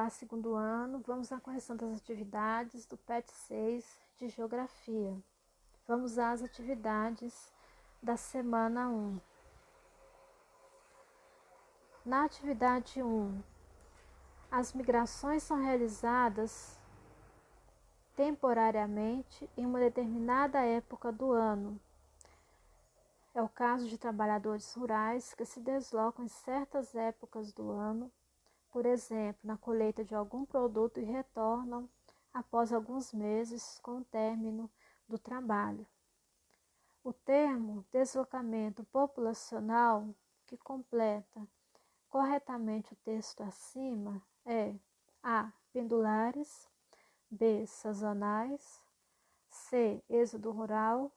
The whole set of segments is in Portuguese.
Olá, segundo ano, vamos à correção das atividades do PET 6 de Geografia. Vamos às atividades da semana 1. Na atividade 1, as migrações são realizadas temporariamente em uma determinada época do ano. É o caso de trabalhadores rurais que se deslocam em certas épocas do ano, por exemplo, na colheita de algum produto e retornam após alguns meses com o término do trabalho. O termo deslocamento populacional, que completa corretamente o texto acima, é A. Pendulares, B. Sazonais, C. Êxodo rural,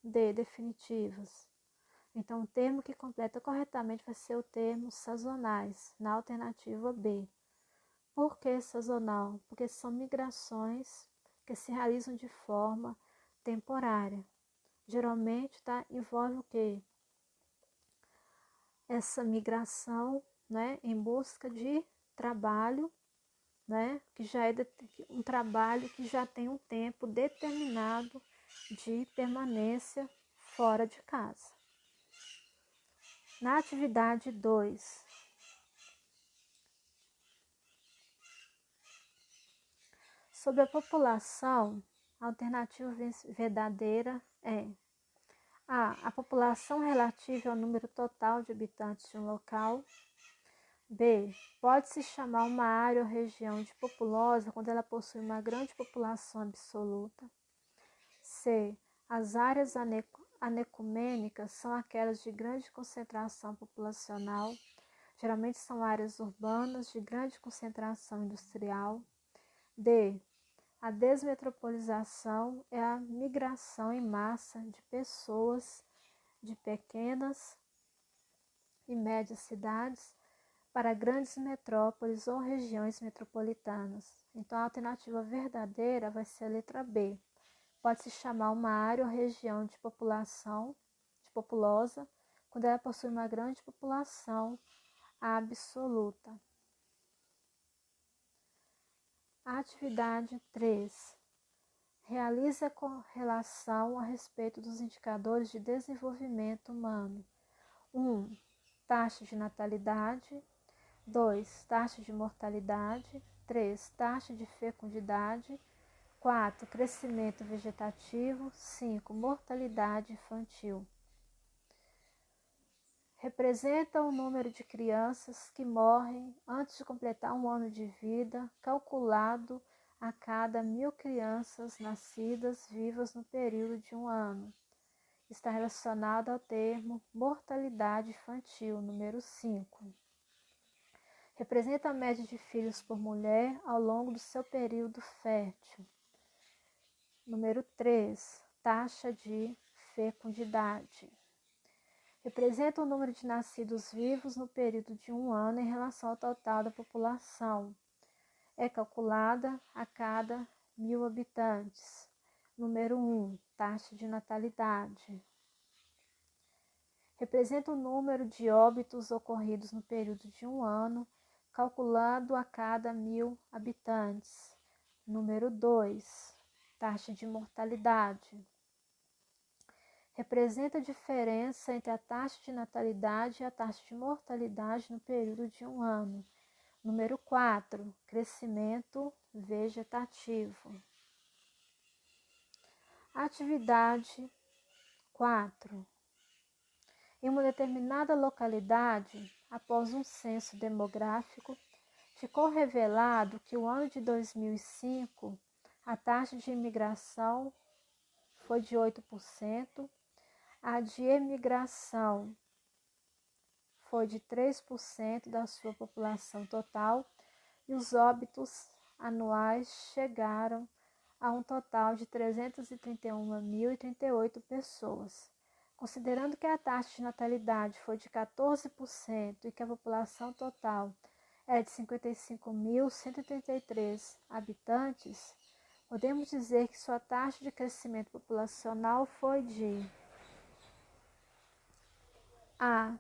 D. Definitivos. Então, o termo que completa corretamente vai ser o termo sazonais, na alternativa B. Por que sazonal? Porque são migrações que se realizam de forma temporária. Geralmente envolve o quê? Essa migração, em busca de trabalho, que já é um trabalho que já tem um tempo determinado de permanência fora de casa. Na atividade 2, sobre a população, a alternativa verdadeira é A. A população relativa ao número total de habitantes de um local. B. Pode-se chamar uma área ou região de populosa quando ela possui uma grande população absoluta. C. As áreas anecumênicas são aquelas de grande concentração populacional. Geralmente são áreas urbanas de grande concentração industrial. D. A desmetropolização é a migração em massa de pessoas de pequenas e médias cidades para grandes metrópoles ou regiões metropolitanas. Então, a alternativa verdadeira vai ser a letra B. Pode-se chamar uma área ou região de população, de populosa, quando ela possui uma grande população absoluta. Atividade 3. Realize a correlação a respeito dos indicadores de desenvolvimento humano. 1. Taxa de natalidade. 2. Taxa de mortalidade. 3. Taxa de fecundidade. 4. Crescimento vegetativo. 5. Mortalidade infantil. Representa o número de crianças que morrem antes de completar um ano de vida, calculado a cada 1.000 crianças nascidas vivas no período de um ano. Está relacionado ao termo mortalidade infantil, número 5. Representa a média de filhos por mulher ao longo do seu período fértil. Número 3. Taxa de fecundidade. Representa o número de nascidos vivos no período de um ano em relação ao total da população. É calculada a cada 1.000 habitantes. Número 1. Taxa de natalidade. Representa o número de óbitos ocorridos no período de um ano, calculado a cada 1.000 habitantes. Número 2. Taxa de mortalidade. Representa a diferença entre a taxa de natalidade e a taxa de mortalidade no período de um ano. Número 4. Crescimento vegetativo. Atividade 4. Em uma determinada localidade, após um censo demográfico, ficou revelado que no ano de 2005 a taxa de imigração foi de 8%, a de emigração foi de 3% da sua população total e os óbitos anuais chegaram a um total de 331.038 pessoas. Considerando que a taxa de natalidade foi de 14% e que a população total é de 55.133 habitantes, podemos dizer que sua taxa de crescimento populacional foi de A.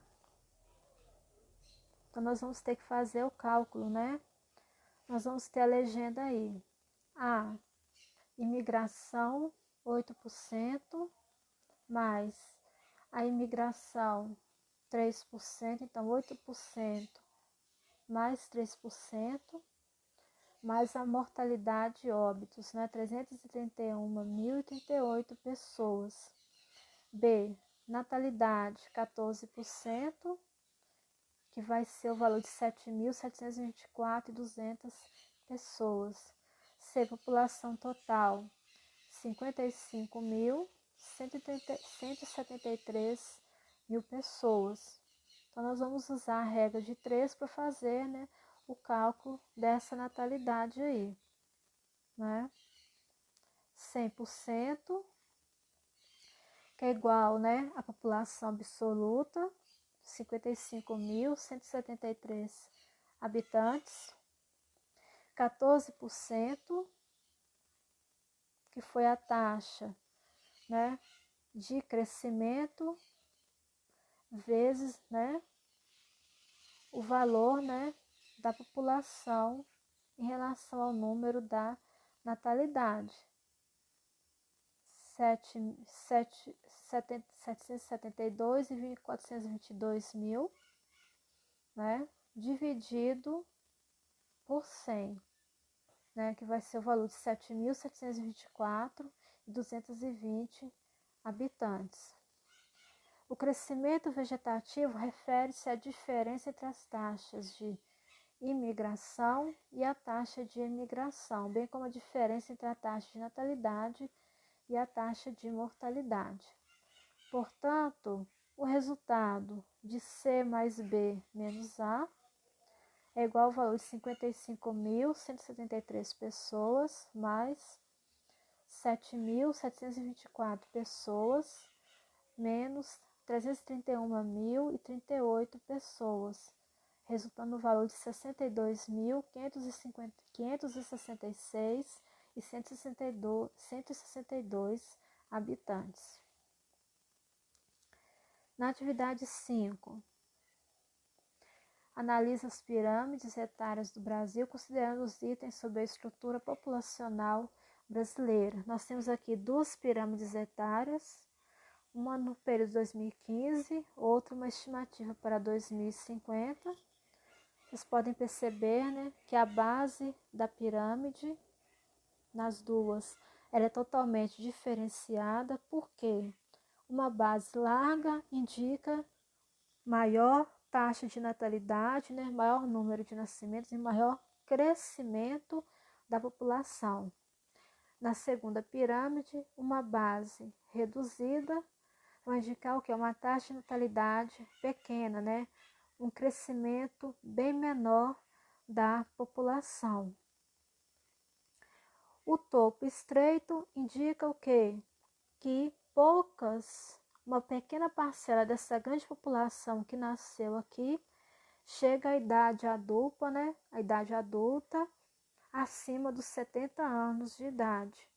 Então, nós vamos ter que fazer o cálculo, nós vamos ter a legenda aí. A imigração 8%, mais a imigração 3%, então 8% mais 3%, mais a mortalidade e óbitos, né? 331.038 pessoas. B, natalidade 14%, que vai ser o valor de 7.724.200 pessoas. C, população total 55.173 mil pessoas. Então, nós vamos usar a regra de 3 para fazer, né, o cálculo dessa natalidade aí, né? 100%, que é igual, né, a população absoluta, 55.173 habitantes, 14%, que foi a taxa, né, de crescimento, vezes, né, o valor, né, da população em relação ao número da natalidade. 772 mil, né, dividido por 100, né, que vai ser o valor de 7.724.220 habitantes. O crescimento vegetativo refere-se à diferença entre as taxas de imigração e a taxa de emigração, bem como a diferença entre a taxa de natalidade e a taxa de mortalidade. Portanto, o resultado de C mais B menos A é igual ao valor de 55.173 pessoas mais 7.724 pessoas menos 331.038 pessoas, resultando no valor de 62.566 e 162 habitantes. Na atividade 5, analisa as pirâmides etárias do Brasil, considerando os itens sobre a estrutura populacional brasileira. Nós temos aqui duas pirâmides etárias, uma no período de 2015, outra uma estimativa para 2050. Vocês podem perceber, né, que a base da pirâmide, nas duas, ela é totalmente diferenciada, porque uma base larga indica maior taxa de natalidade, né, maior número de nascimentos e maior crescimento da população. Na segunda pirâmide, uma base reduzida vai indicar o que? Uma taxa de natalidade pequena, né? Um crescimento bem menor da população. O topo estreito indica o quê? Que uma pequena parcela dessa grande população que nasceu aqui chega à idade adulta, né? A idade adulta acima dos 70 anos de idade.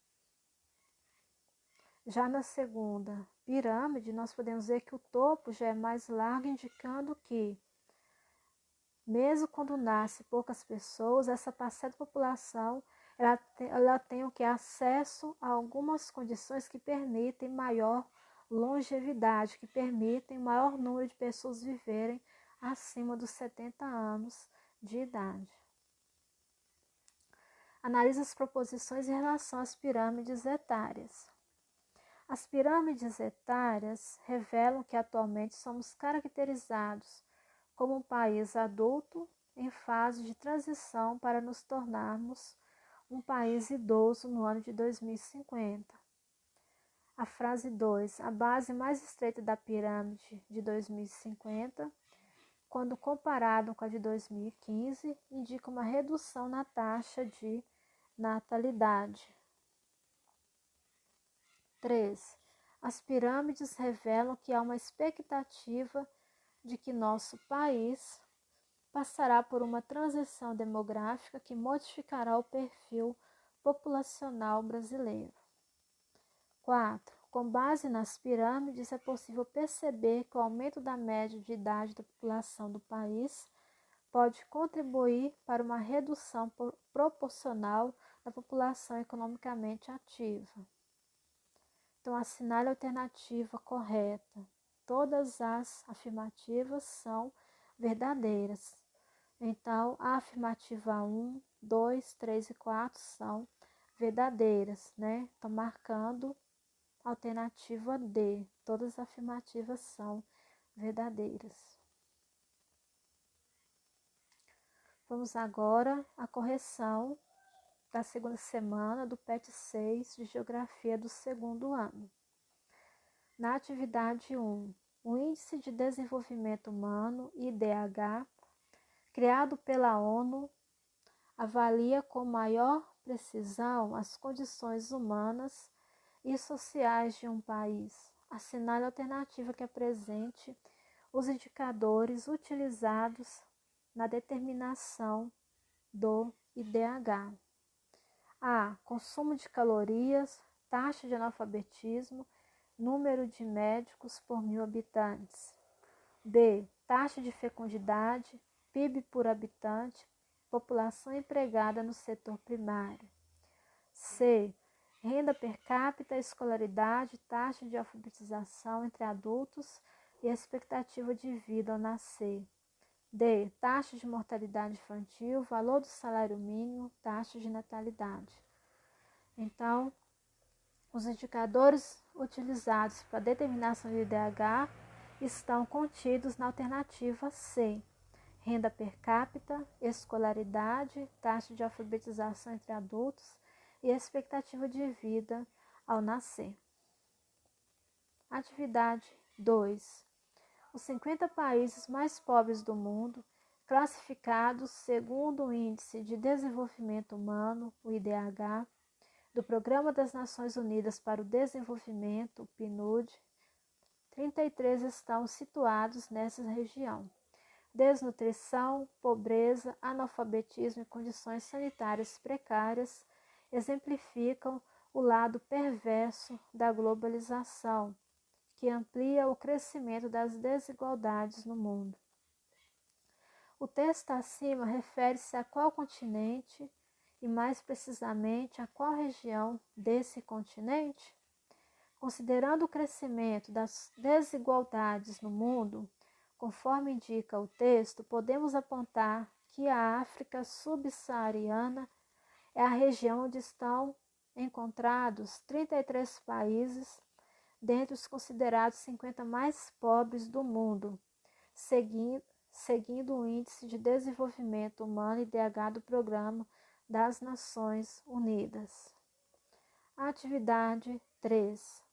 Já na segunda pirâmide, nós podemos ver que o topo já é mais largo, indicando que, mesmo quando nasce poucas pessoas, essa parcela da população ela tem o que? Acesso a algumas condições que permitem maior longevidade, que permitem maior número de pessoas viverem acima dos 70 anos de idade. Analisa as proposições em relação às pirâmides etárias. As pirâmides etárias revelam que atualmente somos caracterizados como um país adulto em fase de transição para nos tornarmos um país idoso no ano de 2050. A frase 2, a base mais estreita da pirâmide de 2050, quando comparado com a de 2015, indica uma redução na taxa de natalidade. 3. As pirâmides revelam que há uma expectativa de que nosso país passará por uma transição demográfica que modificará o perfil populacional brasileiro. 4. Com base nas pirâmides, é possível perceber que o aumento da média de idade da população do país pode contribuir para uma redução proporcional da população economicamente ativa. Então, assinale a alternativa correta. Todas as afirmativas são verdadeiras. Então, a afirmativa 1, 2, 3 e 4 são verdadeiras, né? Estou marcando a alternativa D. Todas as afirmativas são verdadeiras. Vamos agora à correção da segunda semana do PET 6 de Geografia do segundo ano. Na atividade 1, o Índice de Desenvolvimento Humano, IDH, criado pela ONU, avalia com maior precisão as condições humanas e sociais de um país. Assinale a alternativa que apresente os indicadores utilizados na determinação do IDH. A. Consumo de calorias, taxa de analfabetismo, número de médicos por 1.000 habitantes. B. Taxa de fecundidade, PIB por habitante, população empregada no setor primário. C. Renda per capita, escolaridade, taxa de alfabetização entre adultos e expectativa de vida ao nascer. D. Taxa de mortalidade infantil, valor do salário mínimo, taxa de natalidade. Então, os indicadores utilizados para a determinação de IDH estão contidos na alternativa C. Renda per capita, escolaridade, taxa de alfabetização entre adultos e expectativa de vida ao nascer. Atividade 2. Os 50 países mais pobres do mundo, classificados segundo o Índice de Desenvolvimento Humano, o IDH, do Programa das Nações Unidas para o Desenvolvimento, o PNUD, 33 estão situados nessa região. Desnutrição, pobreza, analfabetismo e condições sanitárias precárias exemplificam o lado perverso da globalização, que amplia o crescimento das desigualdades no mundo. O texto acima refere-se a qual continente e, mais precisamente, a qual região desse continente? Considerando o crescimento das desigualdades no mundo, conforme indica o texto, podemos apontar que a África subsaariana é a região onde estão encontrados 33 países dentre os considerados 50 mais pobres do mundo, seguindo o Índice de Desenvolvimento Humano IDH do Programa das Nações Unidas. Atividade 3.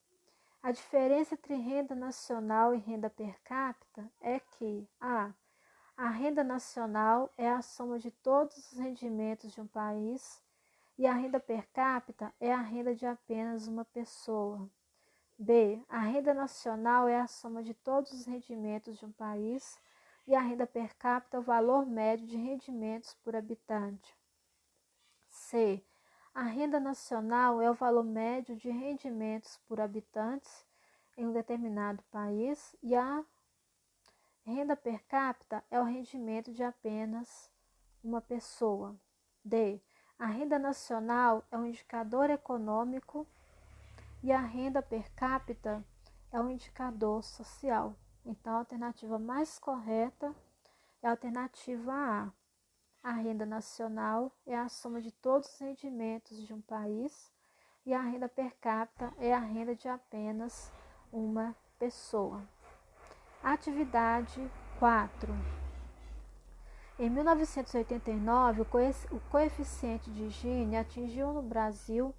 A diferença entre renda nacional e renda per capita é que a renda nacional é a soma de todos os rendimentos de um país e a renda per capita é a renda de apenas uma pessoa. B. A renda nacional é a soma de todos os rendimentos de um país e a renda per capita é o valor médio de rendimentos por habitante. C. A renda nacional é o valor médio de rendimentos por habitantes em um determinado país e a renda per capita é o rendimento de apenas uma pessoa. D. A renda nacional é um indicador econômico e a renda per capita é um indicador social. Então, a alternativa mais correta é a alternativa A. A renda nacional é a soma de todos os rendimentos de um país e a renda per capita é a renda de apenas uma pessoa. Atividade 4. Em 1989, o coeficiente de Gini atingiu no Brasil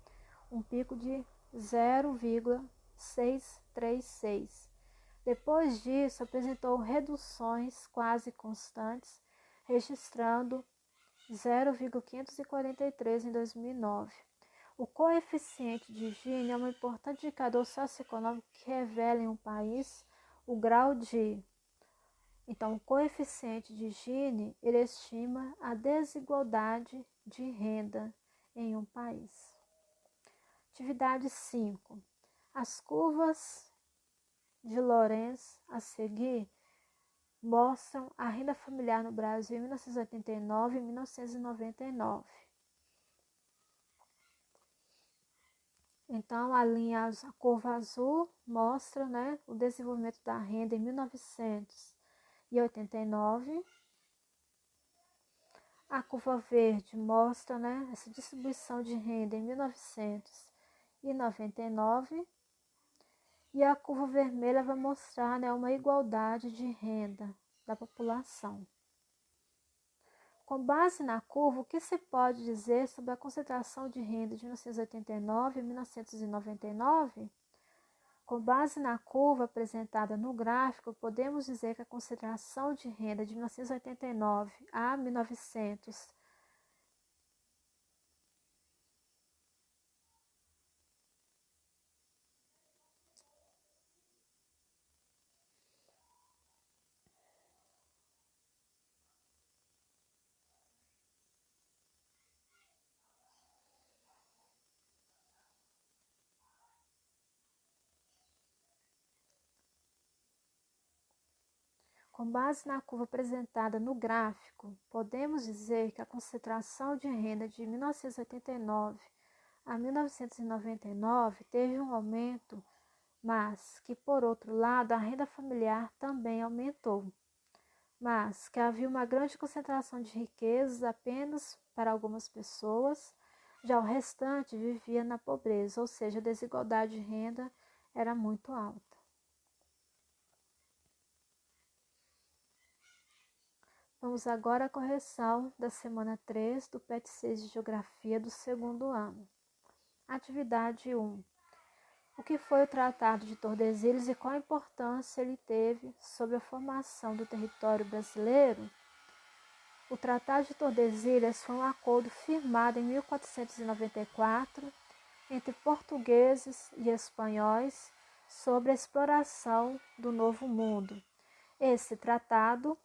um pico de 0,636. Depois disso, apresentou reduções quase constantes, registrando 0,543 em 2009. O coeficiente de Gini é um importante indicador socioeconômico que revela em um país o grau de... Então, o coeficiente de Gini, ele estima a desigualdade de renda em um país. Atividade 5. As curvas de Lorenz a seguir mostram a renda familiar no Brasil em 1989 e 1999. Então, a curva azul mostra, né, o desenvolvimento da renda em 1989. A curva verde mostra, né, essa distribuição de renda em 1999. E a curva vermelha vai mostrar, né, uma igualdade de renda da população. Com base na curva, o que se pode dizer sobre a concentração de renda de 1989 e 1999? Com base na curva apresentada no gráfico, podemos dizer que a concentração de renda de 1989 a 1900 Com base na curva apresentada no gráfico, podemos dizer que a concentração de renda de 1989 a 1999 teve um aumento, mas que, por outro lado, a renda familiar também aumentou, mas que havia uma grande concentração de riquezas apenas para algumas pessoas, já o restante vivia na pobreza, ou seja, a desigualdade de renda era muito alta. Vamos agora à correção da semana 3 do PET 6 de Geografia do segundo ano. Atividade 1. O que foi o Tratado de Tordesilhas e qual a importância ele teve sobre a formação do território brasileiro? O Tratado de Tordesilhas foi um acordo firmado em 1494 entre portugueses e espanhóis sobre a exploração do Novo Mundo. Esse tratado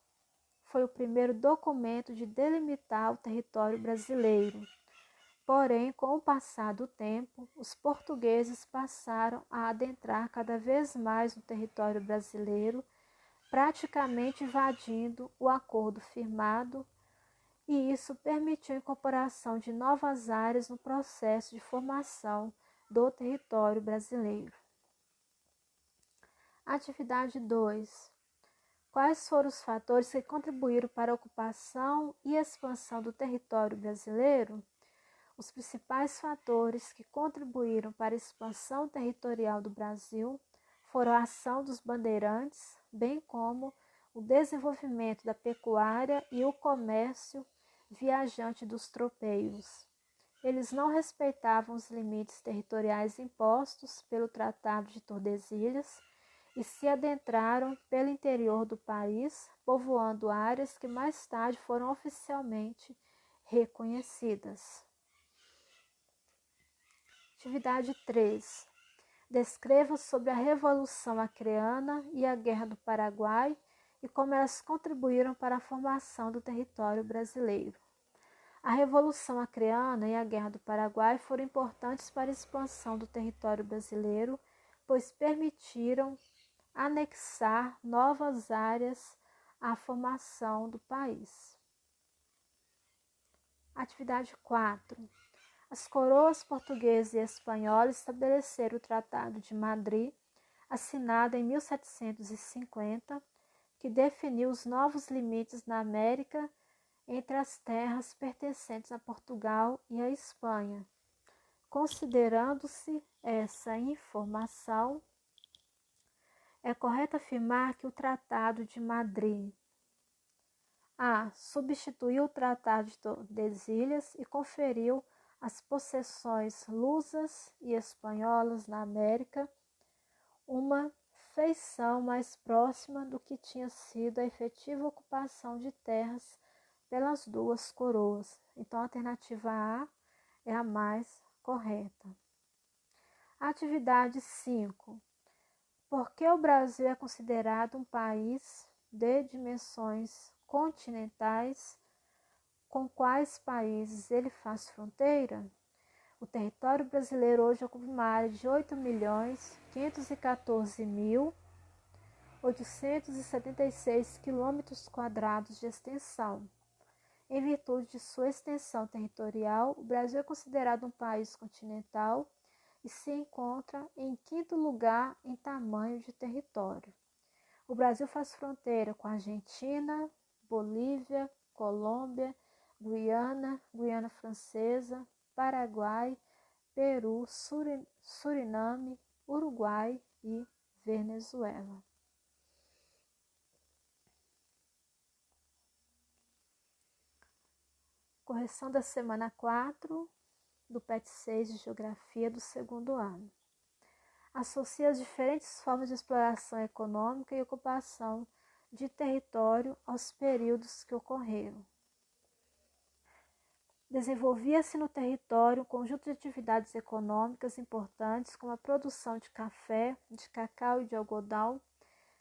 foi o primeiro documento de delimitar o território brasileiro. Porém, com o passar do tempo, os portugueses passaram a adentrar cada vez mais no território brasileiro, praticamente invadindo o acordo firmado, e isso permitiu a incorporação de novas áreas no processo de formação do território brasileiro. Atividade 2. Quais foram os fatores que contribuíram para a ocupação e expansão do território brasileiro? Os principais fatores que contribuíram para a expansão territorial do Brasil foram a ação dos bandeirantes, bem como o desenvolvimento da pecuária e o comércio viajante dos tropeiros. Eles não respeitavam os limites territoriais impostos pelo Tratado de Tordesilhas e se adentraram pelo interior do país, povoando áreas que mais tarde foram oficialmente reconhecidas. Atividade 3. Descreva sobre a Revolução Acreana e a Guerra do Paraguai e como elas contribuíram para a formação do território brasileiro. A Revolução Acreana e a Guerra do Paraguai foram importantes para a expansão do território brasileiro, pois permitiram anexar novas áreas à formação do país. Atividade 4. As coroas portuguesa e espanhola estabeleceram o Tratado de Madrid, assinado em 1750, que definiu os novos limites na América entre as terras pertencentes a Portugal e a Espanha. Considerando-se essa informação, é correto afirmar que o Tratado de Madrid substituiu o Tratado de Tordesilhas e conferiu às possessões lusas e espanholas na América uma feição mais próxima do que tinha sido a efetiva ocupação de terras pelas duas coroas. Então, a alternativa A é a mais correta. Atividade 5. Por que o Brasil é considerado um país de dimensões continentais? Com quais países ele faz fronteira? O território brasileiro hoje ocupa uma área de 8.514.000 876 quilômetros quadrados de extensão. Em virtude de sua extensão territorial, o Brasil é considerado um país continental e se encontra em quinto lugar em tamanho de território. O Brasil faz fronteira com a Argentina, Bolívia, Colômbia, Guiana, Guiana Francesa, Paraguai, Peru, Suriname, Uruguai e Venezuela. Correção da semana 4 do PET 6 de Geografia do segundo ano. Associa as diferentes formas de exploração econômica e ocupação de território aos períodos que ocorreram. Desenvolvia-se no território um conjunto de atividades econômicas importantes, como a produção de café, de cacau e de algodão,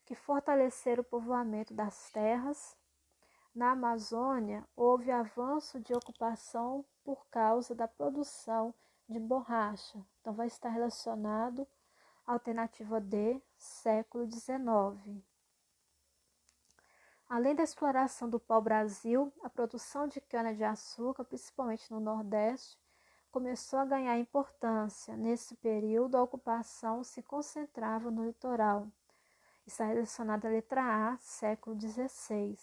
que fortaleceram o povoamento das terras. Na Amazônia, houve avanço de ocupação por causa da produção de borracha. Então, vai estar relacionado à alternativa D, século XIX. Além da exploração do pau-brasil, a produção de cana-de-açúcar, principalmente no Nordeste, começou a ganhar importância. Nesse período, a ocupação se concentrava no litoral. Está relacionada à letra A, século XVI.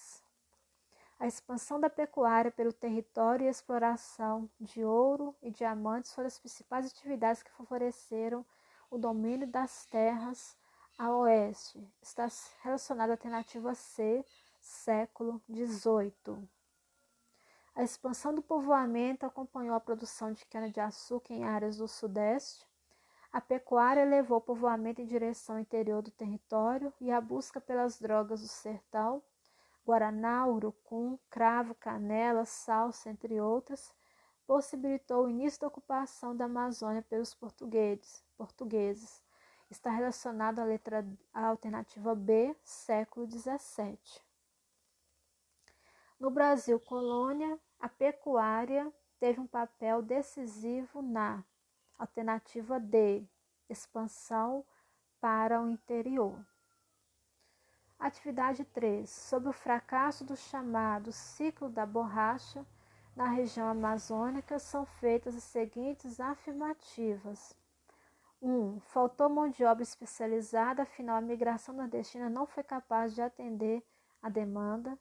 A expansão da pecuária pelo território e a exploração de ouro e diamantes foram as principais atividades que favoreceram o domínio das terras a oeste. Está relacionada à alternativa C, século XVIII. A expansão do povoamento acompanhou a produção de cana-de-açúcar em áreas do Sudeste. A pecuária levou o povoamento em direção ao interior do território e a busca pelas drogas do sertão, guaraná, urucum, cravo, canela, salsa, entre outras, possibilitou o início da ocupação da Amazônia pelos portugueses. Está relacionado à alternativa B, século XVII. No Brasil colônia, a pecuária teve um papel decisivo na alternativa D, expansão para o interior. Atividade 3. Sobre o fracasso do chamado ciclo da borracha na região amazônica, são feitas as seguintes afirmativas. 1. Faltou mão de obra especializada, afinal a migração nordestina não foi capaz de atender a demanda.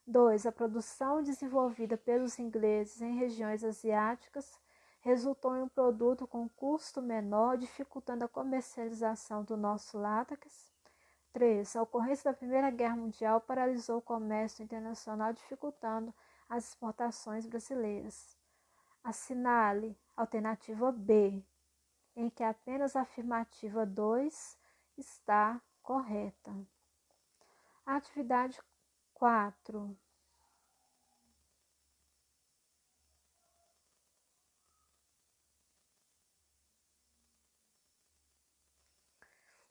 2. A produção desenvolvida pelos ingleses em regiões asiáticas resultou em um produto com custo menor, dificultando a comercialização do nosso látex. 3. A ocorrência da Primeira Guerra Mundial paralisou o comércio internacional, dificultando as exportações brasileiras. Assinale alternativa B, em que apenas a afirmativa 2 está correta. Atividade 4.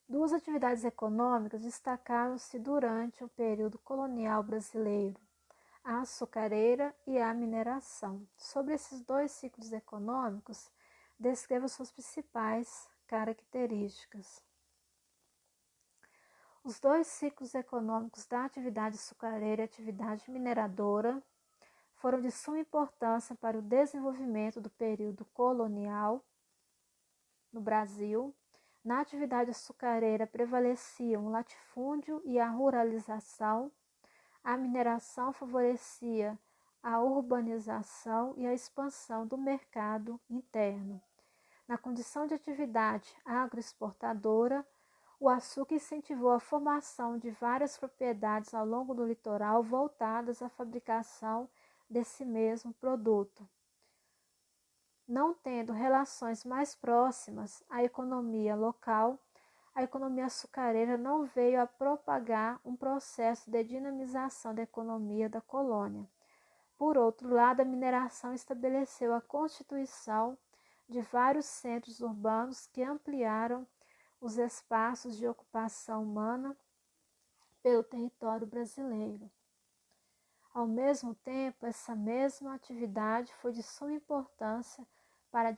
Duas atividades econômicas destacaram-se durante o período colonial brasileiro, a açucareira e a mineração. Sobre esses dois ciclos econômicos, descreva suas principais características. Os dois ciclos econômicos da atividade açucareira e atividade mineradora foram de suma importância para o desenvolvimento do período colonial no Brasil. Na atividade açucareira prevaleciam o latifúndio e a ruralização. A mineração favorecia a urbanização e a expansão do mercado interno. Na condição de atividade agroexportadora, o açúcar incentivou a formação de várias propriedades ao longo do litoral voltadas à fabricação desse mesmo produto. Não tendo relações mais próximas à economia local, a economia açucareira não veio a propagar um processo de dinamização da economia da colônia. Por outro lado, a mineração estabeleceu a constituição de vários centros urbanos que ampliaram os espaços de ocupação humana pelo território brasileiro. Ao mesmo tempo, essa mesma atividade foi de suma importância para a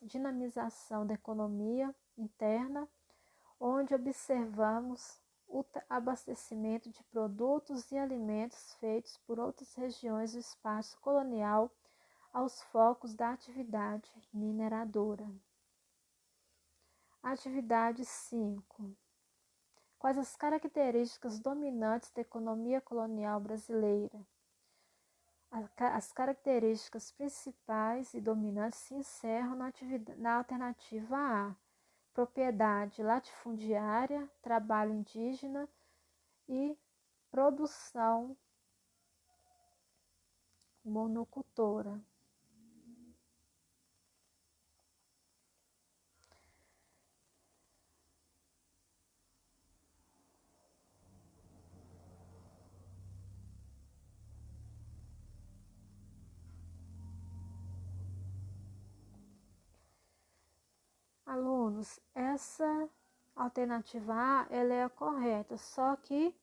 dinamização da economia interna, onde observamos o abastecimento de produtos e alimentos feitos por outras regiões do espaço colonial aos focos da atividade mineradora. Atividade 5. Quais as características dominantes da economia colonial brasileira? As características principais e dominantes se encerram na alternativa A: propriedade latifundiária, trabalho indígena e produção monocultora. Alunos, essa alternativa A ela é a correta, só que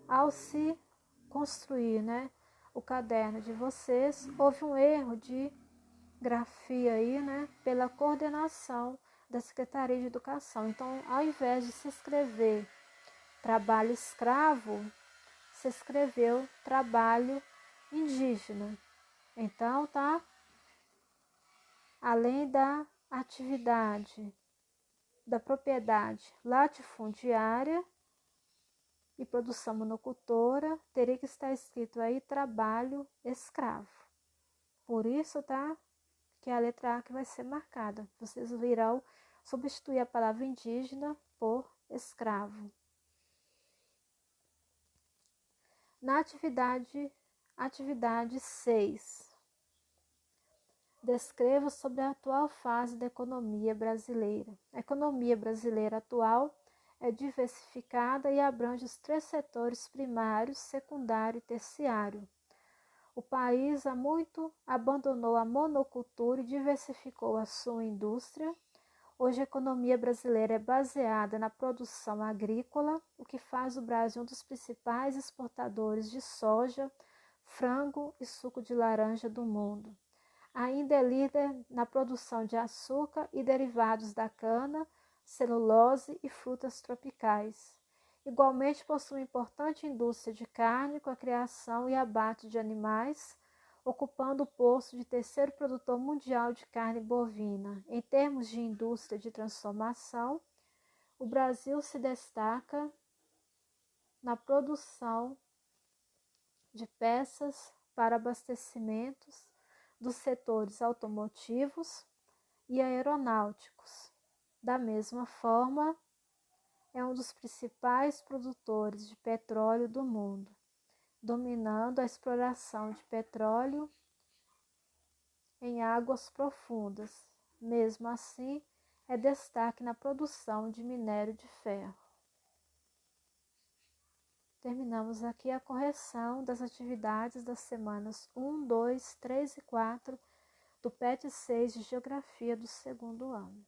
ao se construir, o caderno de vocês, houve um erro de grafia aí, pela coordenação da Secretaria de Educação. Então, ao invés de se escrever trabalho escravo, se escreveu trabalho indígena. Então, tá? Além da atividade da propriedade latifundiária e produção monocultora, teria que estar escrito aí trabalho escravo. Por isso, tá? Que é a letra A que vai ser marcada. Vocês irão substituir a palavra indígena por escravo. Na atividade 6, descreva sobre a atual fase da economia brasileira. A economia brasileira atual é diversificada e abrange os 3 setores primários, secundário e terciário. O país há muito abandonou a monocultura e diversificou a sua indústria. Hoje a economia brasileira é baseada na produção agrícola, o que faz o Brasil um dos principais exportadores de soja, frango e suco de laranja do mundo. Ainda é líder na produção de açúcar e derivados da cana, celulose e frutas tropicais. Igualmente possui importante indústria de carne com a criação e abate de animais, ocupando o posto de terceiro produtor mundial de carne bovina. Em termos de indústria de transformação, o Brasil se destaca na produção de peças para abastecimentos dos setores automotivos e aeronáuticos. Da mesma forma, é um dos principais produtores de petróleo do mundo, dominando a exploração de petróleo em águas profundas. Mesmo assim, é destaque na produção de minério de ferro. Terminamos aqui a correção das atividades das semanas 1, 2, 3 e 4 do PET 6 de Geografia do segundo ano.